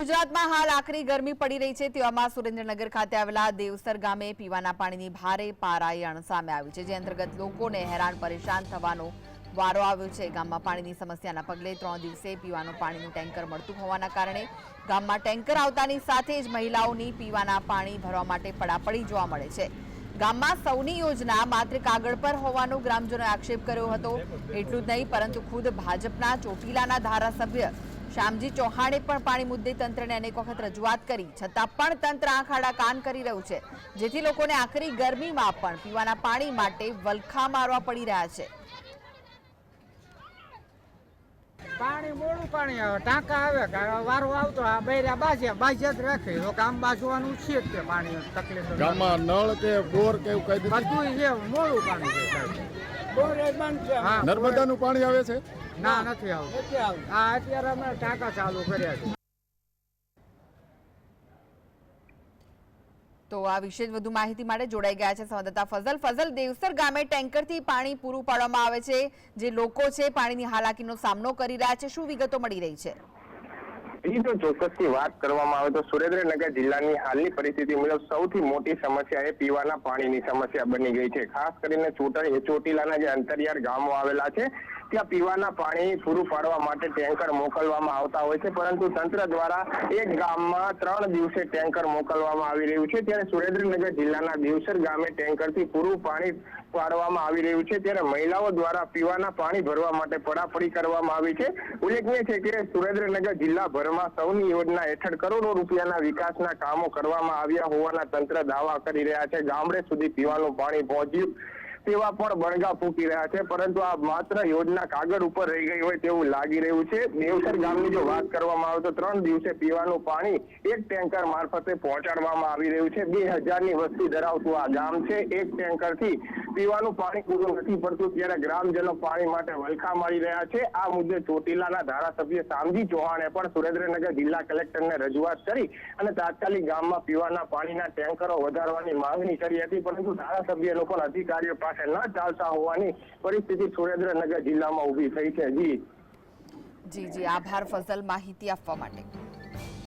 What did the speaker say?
ગુજરાતમાં હાલ આકરી ગરમી પડી રહી છે તેવામાં સુરેન્દ્રનગર ખાતે આવેલા દેવસર ગામે પીવાના પાણીની ભારે પારાયણ સામે આવ્યું છે, જે અંતર્ગત લોકોને હેરાન પરેશાન થવાનો વારો આવ્યો છે। ગામમાં પાણીની સમસ્યાના પગલે 3 દિવસે પીવાનું પાણીનું ટેન્કર મળતું હોવાના કારણે ગામમાં ટેન્કર આવતાની સાથે જ મહિલાઓની પીવાના પાણી ભરવા માટે પડાપડી જોવા મળે છે। ગામમાં સૌની યોજના માત્ર કાગળ પર હોવાનો ગ્રામજનોએ આક્ષેપ કર્યો હતો। એટલું જ નહીં, પરંતુ ખુદ ભાજપના ચોટીલાના ધારાસભ્ય श्यामजी चौहाने पण पाणी मुद्दे तंत्रने अनेक वखत रजूआत करी, छतां पण तंत्र आंख आड़ा कान करी रह्युं छे, जेथी लोकोने आखरी गरमीमां पण पीवाना पाणी माटे वलखा मारवा पड़ी रह्या छे। पाणी मोडું पाणी आवे, टांका आवे के वारो आवतो आ बैर्या बाज्या ज राखे तो काम बाजવાનું છે કે પાણી તકલીફ ગામમાં નળ કે બોર કે એવું કઈ દીધું બધું છે, મોડું પાણી છે। બોર એ બંધ છે। હા, નર્મદાનું પાણી આવે છે? ના, નથી આવતું। આ અત્યારે અમે ટાંકા ચાલુ કર્યા છે। તો આ વિશે વધુ માહિતી માટે જોડાઈ ગયા છે સંવાદદાતા ફઝલ। દેવસર ગામે ટેન્કરથી પાણી પૂરું પાડવામાં આવે છે, જે લોકો છે પાણીની હાલાકીનો સામનો કરી રહ્યા છે, શું વિગતો મળી રહી છે? જો ચોક્કસથી વાત કરવામાં આવે તો સુરેન્દ્રનગર જિલ્લાની હાલની પરિસ્થિતિ મુજબ સૌથી મોટી સમસ્યા એ પીવાના પાણીની સમસ્યા બની ગઈ છે। ખાસ કરીને ચોટીલાના જે અંતરિયાળ ગામો આવેલા છે ત્યાં પીવાના પાણી પૂરું પાડવા માટે ટેન્કર મોકલવામાં આવતા હોય છે, પરંતુ તંત્ર દ્વારા એક ગામમાં 3 દિવસે ટેન્કર મોકલવામાં આવી રહ્યું છે। ત્યારે સુરેન્દ્રનગર જિલ્લાના દેવસર ગામે ટેન્કરથી પૂરું પાણી પાડવામાં આવી રહ્યું છે, ત્યારે મહિલાઓ દ્વારા પીવાના પાણી ભરવા માટે પડાપડી કરવામાં આવી છે। ઉલ્લેખનીય છે કે સુરેન્દ્રનગર જિલ્લાભરમાં સૌની યોજના હેઠળ કરોડો રૂપિયાના વિકાસના કામો કરવામાં આવ્યા હોવાના તંત્ર દાવા કરી રહ્યા છે। ગામડે સુધી પીવાનું પાણી પહોંચ્યું તેવા પણ બણગા ફૂંકી રહ્યા છે, પરંતુ આ માત્ર યોજના કાગળ ઉપર રહી ગઈ હોય તેવું લાગી રહ્યું છે। દેવસર ગામની જો વાત કરવામાં આવે તો 3 દિવસે પીવાનું પાણી એક ટેન્કર મારફતે પહોંચાડવામાં આવી રહ્યું છે। 2000ની વસ્તી ધરાવતું આ ગામ છે, એક ટેન્કરથી પીવાનું પાણી પૂરું નથી પડતું, ત્યારે ગ્રામજનો પાણી માટે વલખા મારી રહ્યા છે। આ મુદ્દે ચોટીલાના ધારાસભ્ય શ્યામજી ચૌહાણે પણ સુરેન્દ્રનગર જિલ્લા કલેક્ટરને રજૂઆત કરી અને તાત્કાલિક ગામમાં પીવાના પાણીના ટેન્કરો વધારવાની માંગણી કરી હતી, પરંતુ ધારાસભ્યનો પણ અધિકારીઓ પાસે ન ચાલતા હોવાની પરિસ્થિતિ સુરેન્દ્રનગર જિલ્લામાં ઊભી થઈ છે। જી આભાર ફઝલ માહિતી આપવા માટે।